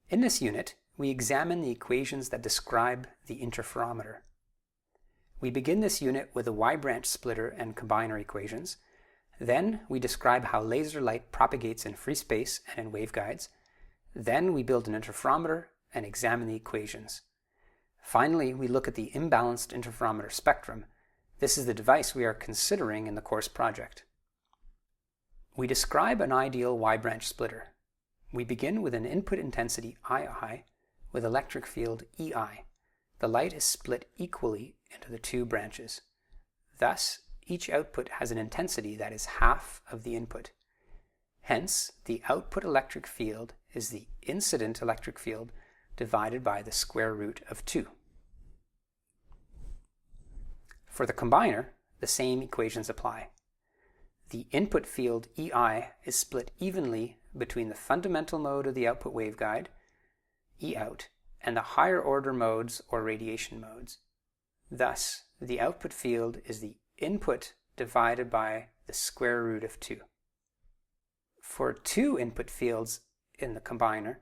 In this unit, we examine the equations that describe the interferometer. We begin this unit with the Y-branch splitter and combiner equations. Then we describe how laser light propagates in free space and in waveguides. Then we build an interferometer and examine the equations. Finally, we look at the imbalanced interferometer spectrum. This is the device we are considering in the course project. We describe an ideal Y-branch splitter. We begin with an input intensity II with electric field EI. The light is split equally into the two branches. Thus, each output has an intensity that is half of the input. Hence, the output electric field is the incident electric field divided by the square root of 2. For the combiner, the same equations apply. The input field EI is split evenly between the fundamental mode of the output waveguide, Eout, and the higher order modes or radiation modes. Thus, the output field is the input divided by the square root of 2. For two input fields in the combiner,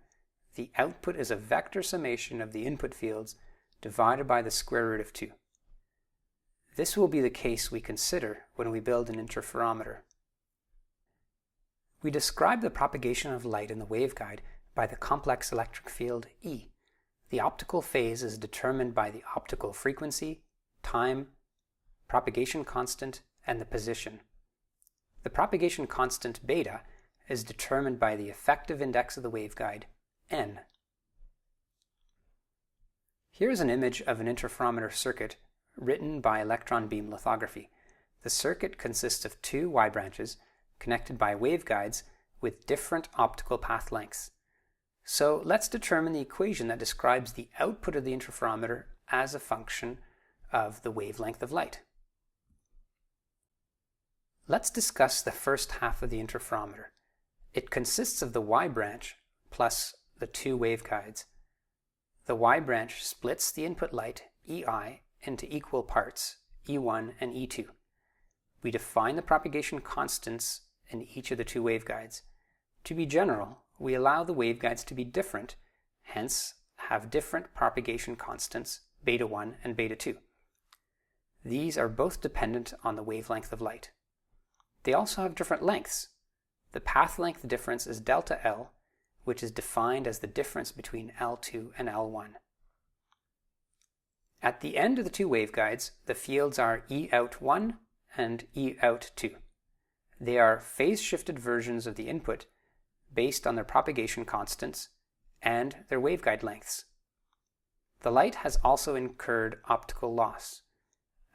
the output is a vector summation of the input fields divided by the square root of 2. This will be the case we consider when we build an interferometer. We describe the propagation of light in the waveguide by the complex electric field E. The optical phase is determined by the optical frequency, time, propagation constant, and the position. The propagation constant beta is determined by the effective index of the waveguide, n. Here is an image of an interferometer circuit written by electron beam lithography. The circuit consists of two Y branches connected by waveguides with different optical path lengths. So let's determine the equation that describes the output of the interferometer as a function of the wavelength of light. Let's discuss the first half of the interferometer. It consists of the Y branch plus the two waveguides. The Y branch splits the input light, EI, into equal parts, E1 and E2. We define the propagation constants in each of the two waveguides. To be general, we allow the waveguides to be different, hence have different propagation constants, beta 1 and beta 2. These are both dependent on the wavelength of light. They also have different lengths. The path length difference is delta L, which is defined as the difference between L2 and L1. At the end of the two waveguides, the fields are Eout1 and Eout2. They are phase-shifted versions of the input based on their propagation constants and their waveguide lengths. The light has also incurred optical loss.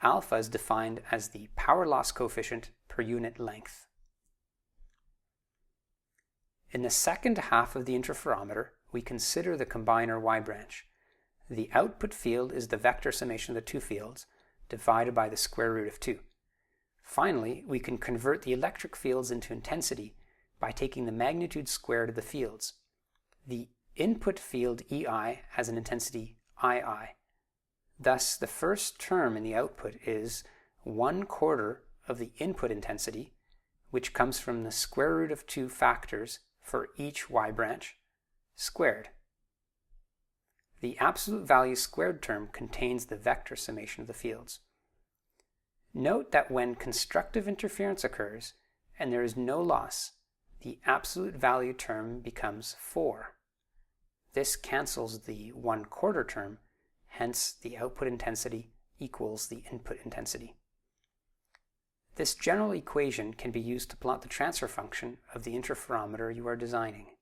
Alpha is defined as the power loss coefficient per unit length. In the second half of the interferometer, we consider the combiner Y branch. The output field is the vector summation of the two fields divided by the square root of 2. Finally, we can convert the electric fields into intensity by taking the magnitude squared of the fields. The input field EI has an intensity II. Thus, the first term in the output is 1/4 of the input intensity, which comes from the square root of 2 factors for each Y branch, squared. The absolute value squared term contains the vector summation of the fields. Note that when constructive interference occurs and there is no loss, the absolute value term becomes 4. This cancels the 1/4 term, hence the output intensity equals the input intensity. This general equation can be used to plot the transfer function of the interferometer you are designing.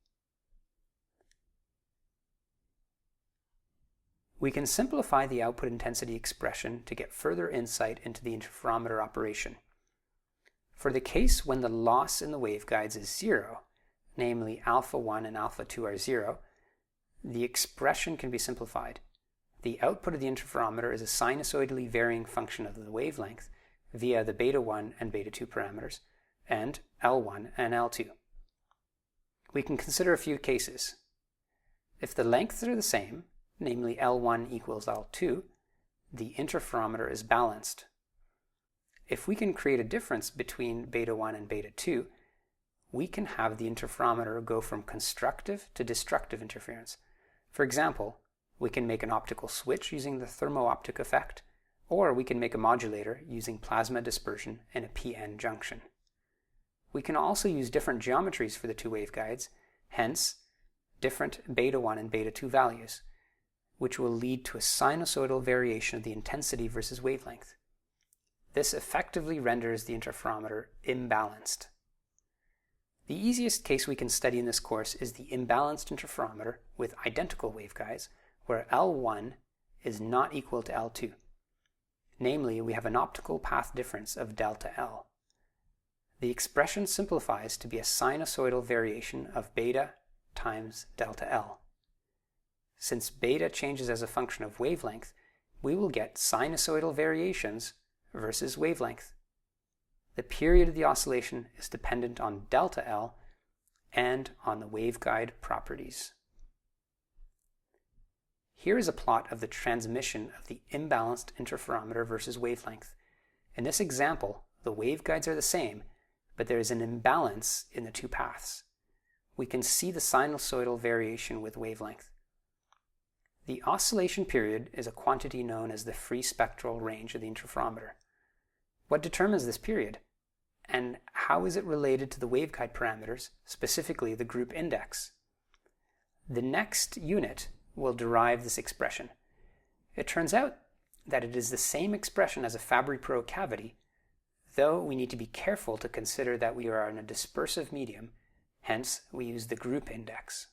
We can simplify the output intensity expression to get further insight into the interferometer operation. For the case when the loss in the waveguides is 0, namely alpha 1 and alpha 2 are 0, the expression can be simplified. The output of the interferometer is a sinusoidally varying function of the wavelength via the beta 1 and beta 2 parameters, and L1 and L2. We can consider a few cases. If the lengths are the same, namely L1 equals L2, the interferometer is balanced. If we can create a difference between beta 1 and beta 2, we can have the interferometer go from constructive to destructive interference. For example, we can make an optical switch using the thermo-optic effect, or we can make a modulator using plasma dispersion and a p-n junction. We can also use different geometries for the two waveguides, hence different beta 1 and beta 2 values, which will lead to a sinusoidal variation of the intensity versus wavelength. This effectively renders the interferometer imbalanced. The easiest case we can study in this course is the imbalanced interferometer with identical waveguides, where L1 is not equal to L2. Namely, we have an optical path difference of delta L. The expression simplifies to be a sinusoidal variation of beta times delta L. Since beta changes as a function of wavelength, we will get sinusoidal variations versus wavelength. The period of the oscillation is dependent on delta L and on the waveguide properties. Here is a plot of the transmission of the imbalanced interferometer versus wavelength. In this example, the waveguides are the same, but there is an imbalance in the two paths. We can see the sinusoidal variation with wavelength. The oscillation period is a quantity known as the free spectral range of the interferometer. What determines this period? And how is it related to the waveguide parameters, specifically the group index? The next unit will derive this expression. It turns out that it is the same expression as a Fabry-Perot cavity, though we need to be careful to consider that we are in a dispersive medium, hence we use the group index.